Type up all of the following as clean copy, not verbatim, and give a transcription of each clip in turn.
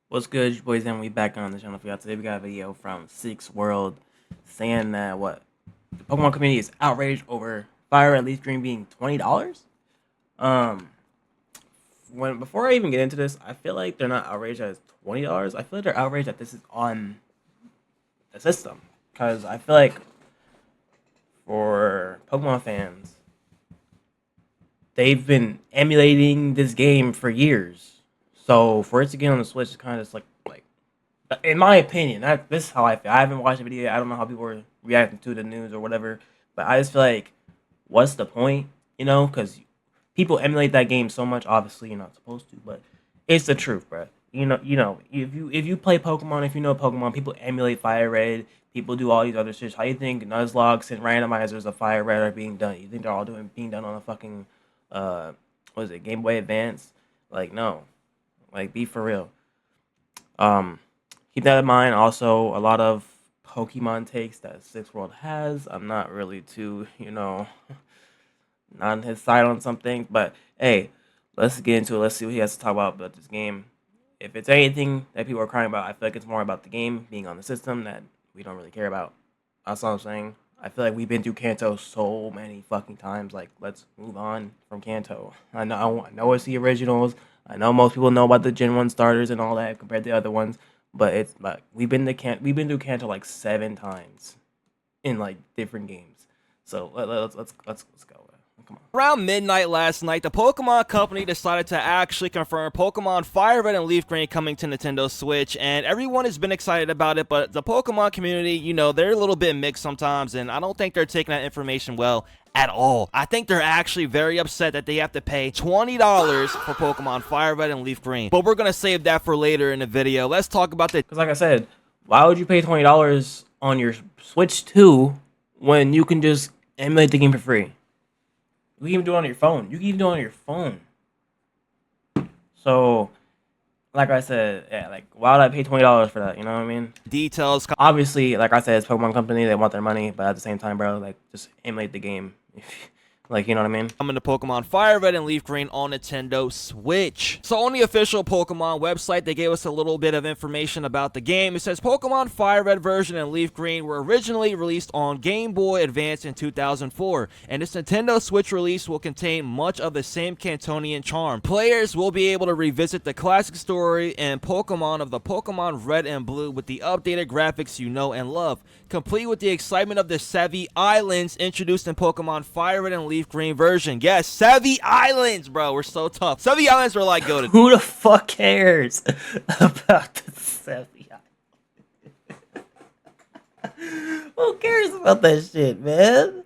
What's good, you boys? And we back on the channel for y'all. Today we got a video from Six World saying that the Pokemon community is outraged over Fire Red Leaf Green being $20. Before I even get into this, I feel like they're not outraged at $20. I feel like they're outraged that this is on the system, because I feel like for Pokemon fans, they've been emulating this game for years. So for it to get on the Switch is kind of just like in my opinion, this is how I feel. I haven't watched the video. I don't know how people are reacting to the news or whatever, but I just feel like, what's the point? Because people emulate that game so much. Obviously, you're not supposed to, but it's the truth, bro. If you play Pokemon, if you know Pokemon, people emulate Fire Red. People do all these other shit. How you think Nuzlocke and randomizers of Fire Red are being done? You think they're all being done on a fucking what is it, Game Boy Advance? Like, no. Like, be for real. Keep that in mind. Also, a lot of Pokemon takes that Six World has. I'm not really too, not on his side on something. But, hey, let's get into it. Let's see what he has to talk about this game. If it's anything that people are crying about, I feel like it's more about the game being on the system that we don't really care about. That's all I'm saying. I feel like we've been through Kanto so many fucking times. Like, let's move on from Kanto. I know it's the originals. I know most people know about the Gen 1 starters and all that compared to the other ones, but it's like we've been through Kanto like 7 times in like different games. So let's go. Come on. Around midnight last night, the Pokemon Company decided to actually confirm Pokemon Fire Red and Leaf Green coming to Nintendo Switch, and everyone has been excited about it, but the Pokemon community, they're a little bit mixed sometimes, and I don't think they're taking that information well at all. I think they're actually very upset that they have to pay $20 for Pokemon Fire Red and Leaf Green, but we're going to save that for later in the video. Let's talk about the... Because like I said, why would you pay $20 on your Switch 2 when you can just emulate the game for free? You can even do it on your phone. So, like I said, yeah, like, why would I pay $20 for that? You know what I mean? Details. Obviously, like I said, it's Pokemon Company. They want their money, but at the same time, bro, like, just emulate the game. Like, you know what I mean? Coming to Pokemon Fire Red and Leaf Green on Nintendo Switch. So on the official Pokemon website, they gave us a little bit of information about the game. It says Pokemon Fire Red version and Leaf Green were originally released on Game Boy Advance in 2004, and this Nintendo Switch release will contain much of the same Cantonian charm. Players will be able to revisit the classic story and Pokemon of the Pokemon Red and Blue with the updated graphics you know and love, complete with the excitement of the Savvy Islands introduced in Pokemon Fire Red and Leaf Green version. Yes, Savvy Islands, bro. We're so tough. Savvy Islands are like goated. Who the fuck cares about the Savvy Islands? Who cares about that shit, man?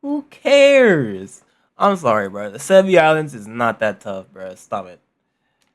Who cares? I'm sorry, bro. The Savvy Islands is not that tough, bro. Stop it.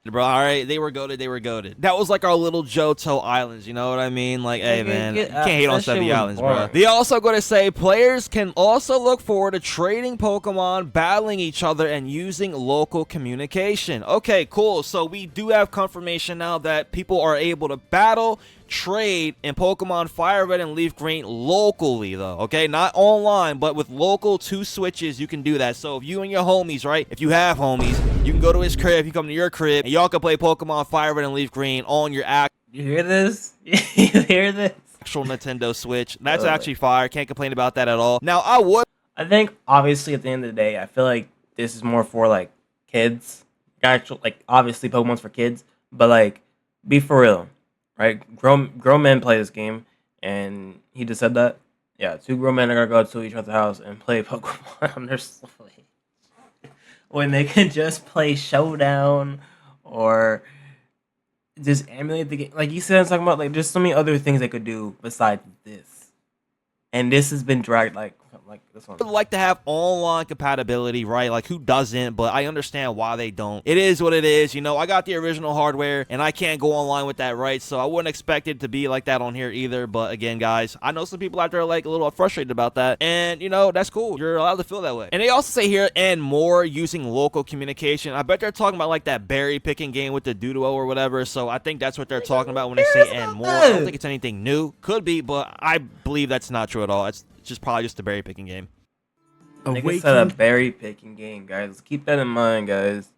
Bro, all right, they were goated. That was like our little Johto Islands, you know what I mean? Like, hey, man, you can't hate on Savvy Islands, bro. They also going to say players can also look forward to trading Pokemon, battling each other, and using local communication. Okay, cool. So we do have confirmation now that people are able to battle, trade in Pokemon Fire Red and Leaf Green locally, though. Okay, not online, but with local 2 switches, you can do that. So if you and your homies, right, if you have homies, you can go to his crib, you come to your crib, and y'all can play Pokemon Fire Red and Leaf Green on your You hear this? You hear this? Actual Nintendo Switch. That's actually fire. Can't complain about that at all. Now, I think, obviously, at the end of the day, I feel like this is more for, like, kids. Like, obviously, Pokemon's for kids, but, like, be for real. Right, grown men play this game, and he just said that. Yeah, 2 grown men are gonna go to each other's house and play Pokemon on their Switch when they can just play Showdown or just emulate the game. Like you said, I'm talking about, like, there's so many other things they could do besides this, and this has been dragged like this one. I would like to have online compatibility, right? Like, who doesn't? But I understand why they don't. It is what it is. I got the original hardware, and I can't go online with that, right? So I wouldn't expect it to be like that on here either. But again, guys, I know some people out there are like a little frustrated about that, and that's cool. You're allowed to feel that way. And they also say here, and more using local communication. I bet they're talking about like that berry picking game with the Doodoo or whatever. So I think that's what they're talking about when they say and more. I don't think it's anything new. Could be, but I believe that's not true at all. It's just probably just a berry picking game. Nigga said a berry picking game, guys. Keep that in mind, guys.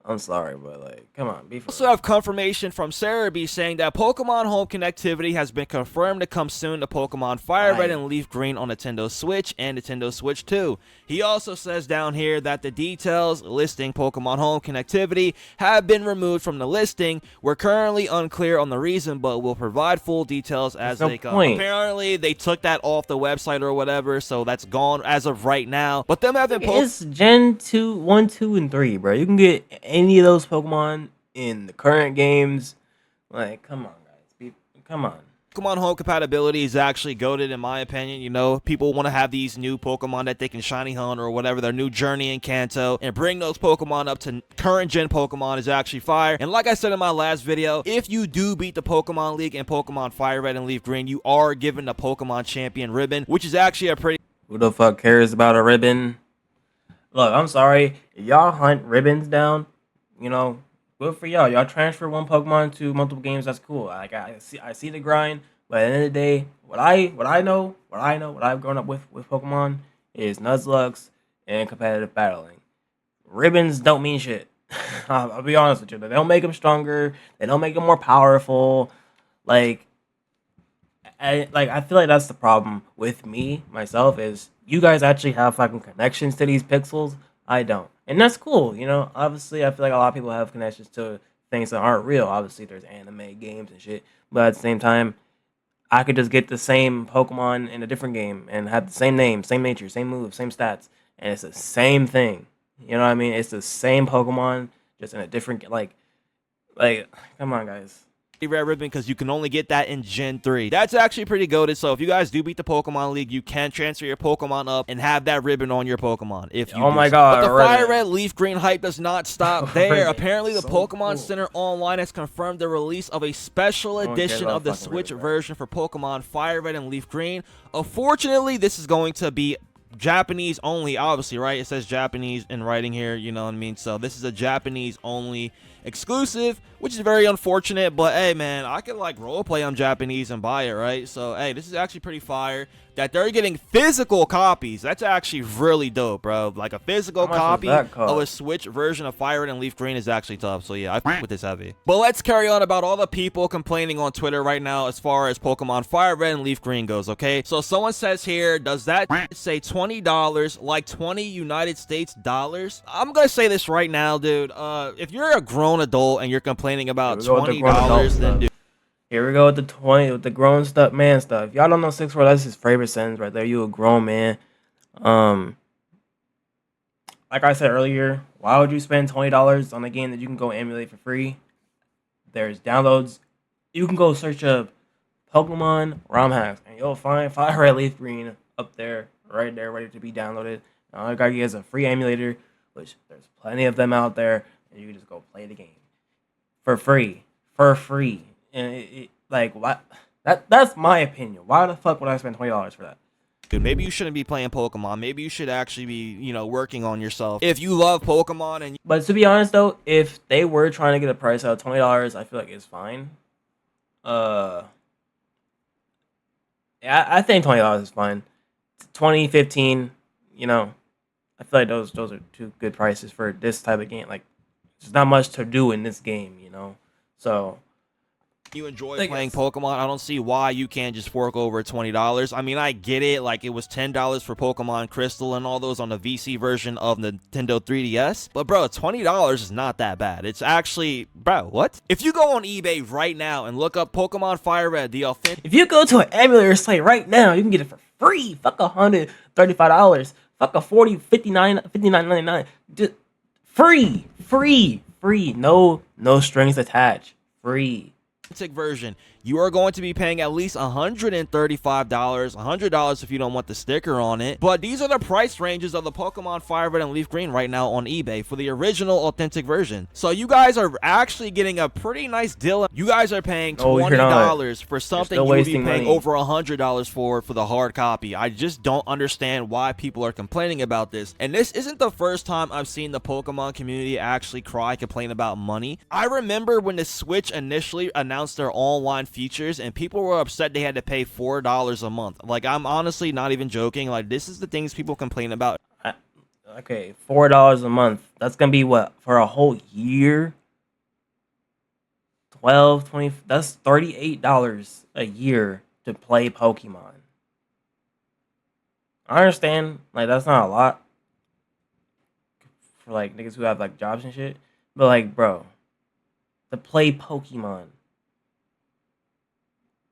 I'm sorry, but like, come on, be fair. Also have confirmation from Cerebi saying that Pokemon Home connectivity has been confirmed to come soon to Pokemon Fire Red and Leaf Green on Nintendo Switch and Nintendo Switch 2. He also says down here that the details listing Pokemon Home connectivity have been removed from the listing. We're currently unclear on the reason, but we'll provide full details as they come. Apparently, they took that off the website or whatever, so that's gone as of right now. But them having it's Gen 2, 1, 2, and 3, bro. You can get any of those Pokemon in the current games. Like, come on, guys. Come on. Pokemon Home compatibility is actually goated in my opinion. You know, people want to have these new Pokemon that they can shiny hunt or whatever, their new Journey and Kanto, and bring those Pokemon up to current gen Pokemon is actually fire. And like I said in my last video, if you do beat the Pokemon League and Pokemon Fire Red and Leaf Green, you are given the Pokemon Champion ribbon, which is actually a pretty... Who the fuck cares about a ribbon? Look, I'm sorry. If y'all hunt ribbons down, you know, good for y'all. Y'all transfer one Pokemon to multiple games. That's cool. Like I see the grind. But at the end of the day, what I've grown up with Pokemon is Nuzlocke and competitive battling. Ribbons don't mean shit. I'll be honest with you. They don't make them stronger. They don't make them more powerful. I feel like that's the problem with me myself is you guys actually have fucking connections to these pixels. I don't. And that's cool, you know. Obviously, I feel like a lot of people have connections to things that aren't real. Obviously, there's anime games and shit. But at the same time, I could just get the same Pokemon in a different game and have the same name, same nature, same moves, same stats. And it's the same thing. You know what I mean? It's the same Pokemon, just in a different, like, come on, guys. Rare ribbon because you can only get that in Gen 3. That's actually pretty goated. So if you guys do beat the Pokemon League, you can transfer your Pokemon up and have that ribbon on your Pokemon. If you my god! But the Fire Red Leaf Green hype does not stop there. Apparently, the Pokemon Center Online has confirmed the release of a special edition of the Switch version for Pokemon Fire Red and Leaf Green. Unfortunately, this is going to be Japanese only, obviously, right? It says Japanese in writing here, you know what I mean? So this is a Japanese only exclusive, which is very unfortunate, but hey man, I can like roleplay on Japanese and buy it, right? So hey, this is actually pretty fire that they're getting physical copies. That's actually really dope, bro. Like a physical copy of a Switch version of Fire Red and Leaf Green is actually tough. So yeah, I fuck with this heavy. But let's carry on about all the people complaining on Twitter right now as far as Pokemon Fire Red and Leaf Green goes, okay? So someone says here, does that say $20 like 20 United States dollars? I'm gonna say this right now, dude. If you're a grown adult and you're complaining about $20, then dude. Here we go with the grown stuff, man stuff. If y'all don't know 6 World, that's his favorite sentence right there. You a grown man. Like I said earlier, why would you spend $20 on a game that you can go emulate for free? There's downloads. You can go search up Pokemon ROM hacks, and you'll find Fire Red Leaf Green up there, right there, ready to be downloaded. All I got you is a free emulator, which there's plenty of them out there, and you can just go play the game for free. And like what? That's my opinion. Why the fuck would I spend $20 for that? Dude, maybe you shouldn't be playing Pokemon. Maybe you should actually be, you know, working on yourself. If you love Pokemon and... But to be honest though, if they were trying to get a price out of $20, I feel like it's fine. Yeah, I think $20 is fine. 20, 15, you know, I feel like those are two good prices for this type of game. Like, there's not much to do in this game, you know. So you enjoy playing Pokemon, I don't see why you can't just fork over $20. I mean, I get it. Like, it was $10 for Pokemon Crystal and all those on the VC version of the Nintendo 3DS. But, bro, $20 is not that bad. It's actually... Bro, what? If you go on eBay right now and look up Pokemon Fire Red, the authentic... If you go to an emulator site right now, you can get it for free. Fuck $135. Fuck a $40, $59.99. Just free. No strings attached. Free. Version, you are going to be paying at least $135, $100 if you don't want the sticker on it. But these are the price ranges of the Pokemon Fire Red and Leaf Green right now on eBay for the original authentic version. So you guys are actually getting a pretty nice deal. You guys are paying $20 for something you would be paying over $100 for the hard copy. I just don't understand why people are complaining about this. And this isn't the first time I've seen the Pokemon community actually complain about money. I remember when the Switch initially announced their online features, and people were upset they had to pay $4 a month. Like, I'm honestly not even joking. Like, this is the things people complain about. Okay, $4 a month. That's gonna be what for a whole year? 12, 20. That's $38 a year to play Pokemon. I understand, like that's not a lot for like niggas who have like jobs and shit. But like, bro, to play Pokemon.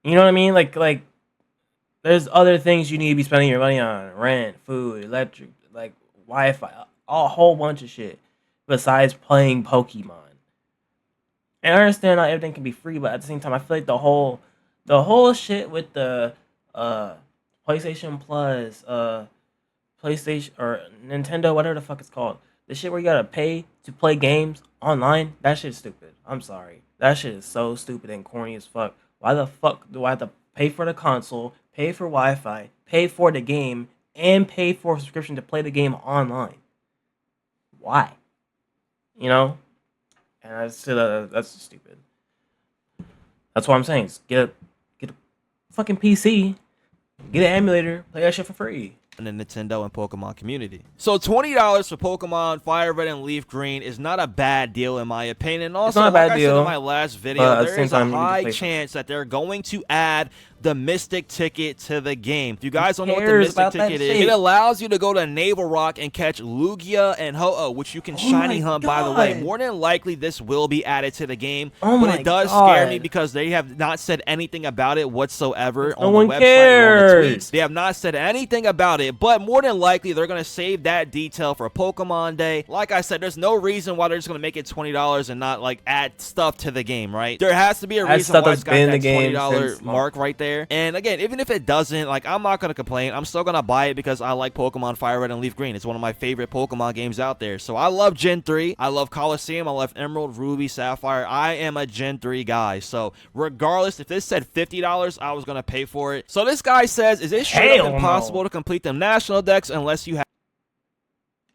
You know what I mean? Like there's other things you need to be spending your money on. Rent, food, electric, like Wi-Fi, a whole bunch of shit. Besides playing Pokemon. And I understand not everything can be free, but at the same time I feel like the whole shit with the PlayStation Plus, PlayStation or Nintendo, whatever the fuck it's called. The shit where you gotta pay to play games online, that shit's stupid. I'm sorry. That shit is so stupid and corny as fuck. Why the fuck do I have to pay for the console, pay for Wi-Fi, pay for the game, and pay for a subscription to play the game online? Why? You know? And that's stupid. That's what I'm saying. Get a fucking PC, get an emulator, play that shit for free. In the Nintendo and Pokemon community. So $20 for Pokemon Fire Red and Leaf Green is not a bad deal in my opinion. And also, not a bad like I said deal, in my last video, but at the there same is a time, you need to high play for it. chance that they're going to add the Mystic Ticket to the game. If you guys don't know what the cares Mystic about that Ticket is, shit? it allows you to go to Naval Rock and catch Lugia and Ho-Oh, which you can shiny my hunt, by the way. God. More than likely, this will be added to the game, Oh but my it does scare me God. because they have not said anything about it whatsoever No on one the website or on the cares. tweets. They have not said anything about it, but more than likely, they're going to save that detail for Pokemon Day. Like I said, there's no reason why they're just going to make it $20 and not, like, add stuff to the game, right? There has to be a Add reason stuff why that's it's got been in that the game $20 since mark right there. And again, even if it doesn't, like, I'm not going to complain. I'm still going to buy it because I like Pokemon Fire Red and Leaf Green. It's one of my favorite Pokemon games out there. So I love Gen 3. I love Coliseum. I love Emerald, Ruby, Sapphire. I am a Gen 3 guy. So regardless, if this said $50, I was going to pay for it. So this guy says, is it straight up Hell impossible no. to complete them national decks unless you have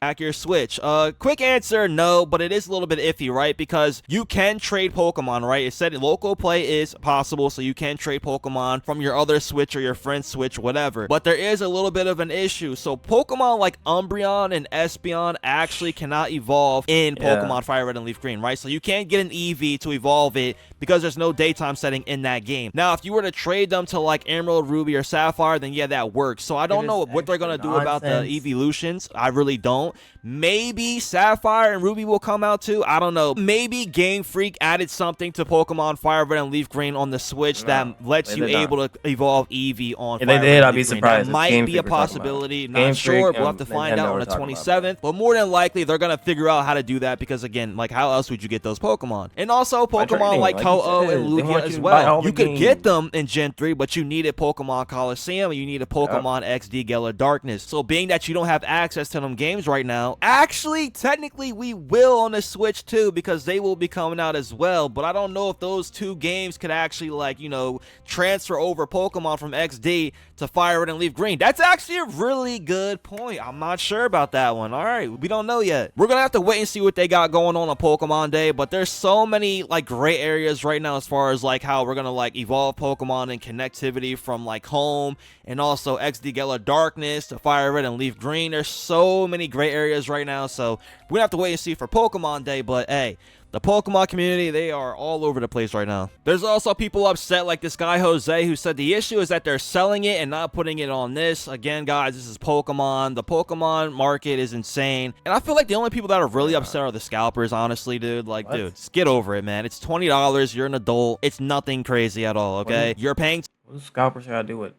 hack your Switch? Quick answer, no, but it is a little bit iffy, right? Because you can trade Pokemon, right? It said local play is possible, so you can trade Pokemon from your other Switch or your friend's Switch, whatever. But there is a little bit of an issue. So Pokemon like Umbreon and Espeon actually cannot evolve in Pokemon Fire Red and Leaf Green, right? So you can't get an EV to evolve it because there's no daytime setting in that game. Now, if you were to trade them to like Emerald, Ruby, or Sapphire, then yeah, that works. So I don't know what they're going to do about the evolutions. I really don't. Maybe Sapphire and Ruby will come out too. I don't know. Maybe Game Freak added something to Pokemon Fire Red and Leaf Green on the Switch that lets you able to evolve Eevee on Fire If they Red did, and I'd be Leaf Green. surprised. That It's might Game be Freak a we're talking about. possibility. Not Game sure. Freak We'll have to and find out Nintendo on we're the talking about, 27th. But more than likely, they're going to figure out how to do that because, again, like, how else would you get those Pokemon? And also, Pokemon trading, like like you Ho-Oh said. and They Lugia want you as to buy well. all the You could get games. them in Gen 3, but you needed Pokemon Coliseum and you needed Pokemon XD Gala Darkness. So being that you don't have access to them games right now, actually, technically, we will on the Switch too because they will be coming out as well. But I don't know if those two games could actually, like, you know, transfer over Pokemon from XD to Fire Red and Leaf Green. That's actually a really good point. I'm not sure about that one. All right, we don't know yet. We're gonna have to wait and see what they got going on Pokemon Day, but there's so many like gray areas right now as far as like how we're gonna like evolve Pokemon and connectivity from like home and also XD Gala Darkness to Fire Red and Leaf Green. There's so many gray areas right now, so we're gonna have to wait and see for Pokemon Day. But hey, the Pokemon community, they are all over the place right now. There's also people upset like this guy Jose who said the issue is that they're selling it and not putting it on this. Again, guys, this is Pokemon. The Pokemon market is insane. And I feel like the only people that are really upset are the scalpers, honestly, dude. Like, dude, just get over it, man. It's $20. You're an adult. It's nothing crazy at all, okay? You're paying... What does scalpers gotta do with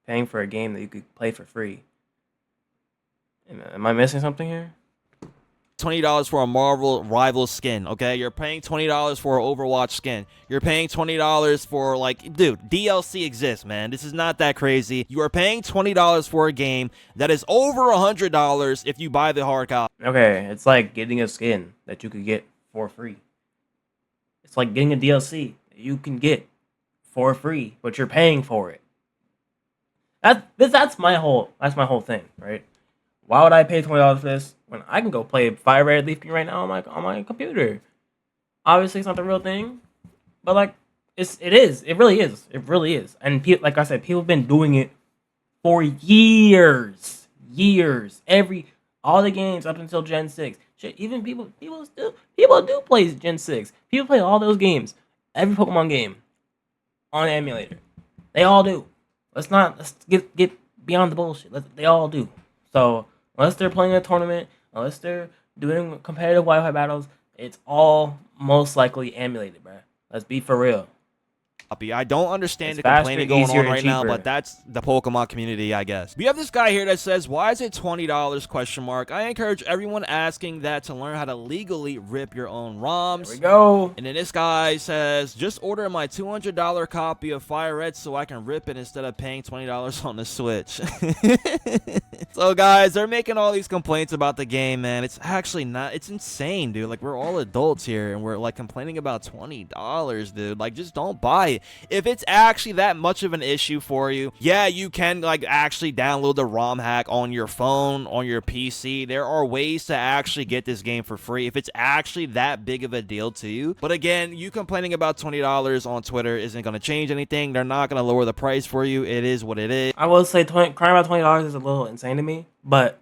paying for a game that you could play for free? Am I missing something here? $20 for a Marvel rival skin, okay? You're paying $20 for an Overwatch skin. You're paying $20 for, like, dude, DLC exists, man. This is not that crazy. You are paying $20 for a game that is over $100 if you buy the hard copy. Okay, it's like getting a skin that you could get for free. It's like getting a DLC that you can get for free, but you're paying for it. That's my whole thing, right? Why would I pay $20 for this when I can go play Fire Red Leaf Green right now on my computer? Obviously, it's not the real thing, but like It really is. It really is. And like I said, people have been doing it for years. Years. All the games up until Gen 6. Shit, even people do play Gen 6. People play all those games. Every Pokemon game on emulator. They all do. Let's get beyond the bullshit. They all do. So unless they're playing a tournament, unless they're doing competitive Wi-Fi battles, it's all most likely emulated, bruh. Let's be for real. I don't understand It's the faster, complaining going easier, on and right now, cheaper. but that's the Pokemon community, I guess. We have this guy here that says, why is it $20 question mark? I encourage everyone asking that to learn how to legally rip your own There ROMs. we go. And then this guy says, just order my $200 copy of Fire Red so I can rip it instead of paying $20 on the Switch. So guys, they're making all these complaints about the game, man. It's actually not, it's insane, dude. Like, we're all adults here and we're like complaining about $20, dude. Like, just don't buy it. If it's actually that much of an issue for you, yeah, you can like actually download the ROM hack on your phone, on your PC. There are ways to actually get this game for free if it's actually that big of a deal to you. But again, you complaining about $20 on Twitter isn't going to change anything. They're not going to lower the price for you. It is what it is. I will say crying about $20 is a little insane to me, but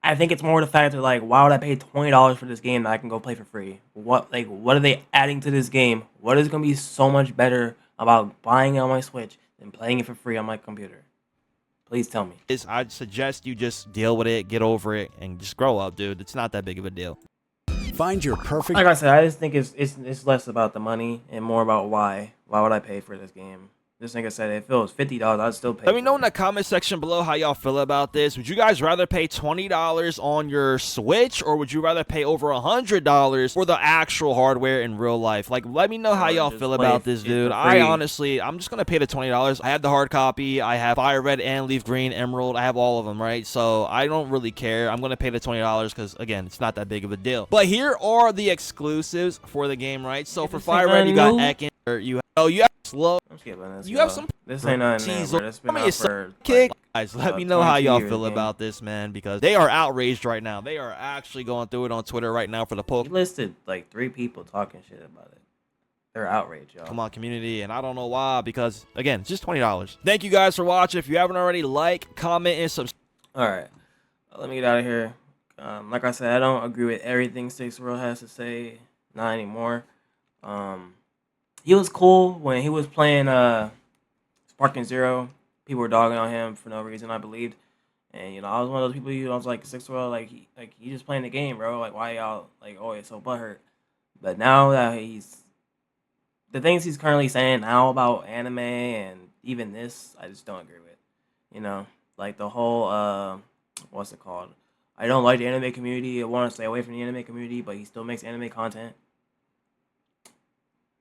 I think it's more the fact that like, why would I pay $20 for this game that I can go play for free? What are they adding to this game? What is gonna be so much better about buying it on my Switch than playing it for free on my computer? Please tell me. I'd suggest you just deal with it, get over it, and just grow up, dude. It's not that big of a deal. Find your perfect. Like I said, I just think it's less about the money and more about why. Why would I pay for this game? This nigga said if it was $50, I'd still pay. Let me know for in it. the comment section below how y'all feel about this. Would you guys rather pay $20 on your Switch, or would you rather pay over $100 for the actual hardware in real life? Like, let me know how Or y'all just feel play about it this, for dude. free. I'm just gonna pay the $20. I have the hard copy. I have Fire Red and Leaf Green, Emerald. I have all of them, right? So I don't really care. I'm gonna pay the $20 because again, it's not that big of a deal. But here are the exclusives for the game, right? So for This Fire ain't Red, you got nothing Ekans. You have Slow. I'm skipping this. You have y'all. some This ain't nothing new, Teasel. bro. This been I mean, out it's for kick. like, Guys, let me know how 22 y'all years, feel gang. about this, man, because they are outraged right now. They are actually going through it on Twitter right now for the He listed like 3 people talking shit about it. They're outraged, y'all. Pokemon community, and I don't know why, because again, it's just $20. Thank you guys for watching. If you haven't already, like, comment, and subscribe. All right, let me get out of here. Like I said, I don't agree with everything Six World has to say. Not anymore. He was cool when he was playing Sparking Zero. People were dogging on him for no reason, I believed. And I was one of those people. I was like, Six World, like he just playing the game, bro. Like, why y'all like always so butthurt? But now that the things he's currently saying now about anime and even this, I just don't agree with. Like the whole what's it called? I don't like the anime community. I want to stay away from the anime community, but he still makes anime content.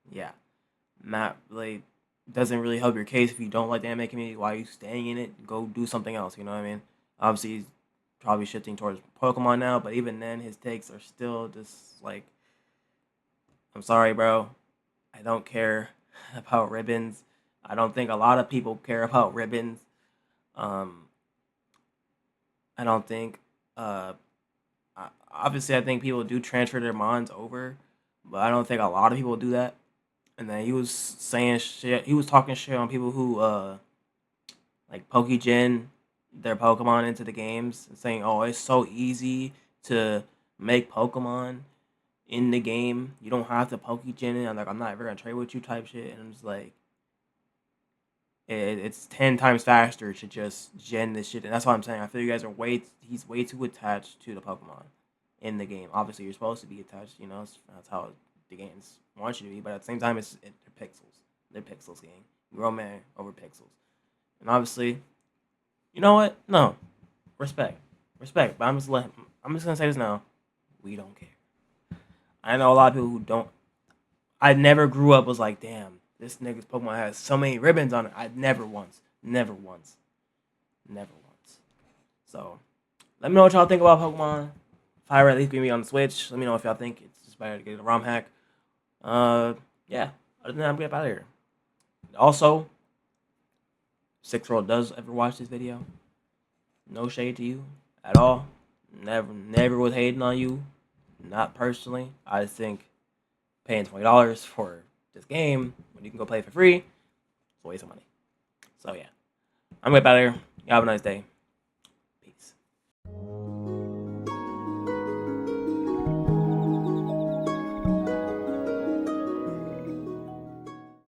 Yeah, not really doesn't really help your case if you don't like the anime community. Why are you staying in it? Go do something else. You know what I mean? Obviously, he's probably shifting towards Pokemon now, but even then, his takes are still just like, I'm sorry, bro. I don't care about ribbons. I don't think a lot of people care about ribbons. Um, I don't think. Obviously, I think people do transfer their minds over, but I don't think a lot of people do that. And then he was saying shit. He was talking shit on people who like Pokegen their Pokemon into the games, and saying, "Oh, it's so easy to make Pokemon in the game. You don't have to Pokegen it." I'm not ever gonna trade with you type shit. And I'm just like, it's 10 times faster to just gen this shit. And that's what I'm saying. I feel you guys are he's way too attached to the Pokemon in the game. Obviously, you're supposed to be attached. That's how the games want you to be. But at the same time, they're pixels. They're pixels, gang. Grown man over pixels. And obviously, you know what? No, respect. But I'm just gonna say this now. We don't care. I know a lot of people who don't. I never grew up was like, damn, this nigga's Pokemon has so many ribbons on it. I never once. So, let me know what y'all think about Pokemon. Fire Red Leaf Green on the Switch. Let me know if y'all think it's just better to get a ROM hack. Yeah. Other than that, I'm gonna get out of here. Also, Six World does ever watch this video. No shade to you at all. Never was hating on you. Not personally. I just think paying $20 for this game when you can go play it for free. It's a waste of money. So yeah, I'm gonna get out of here. Y'all have a nice day. Peace.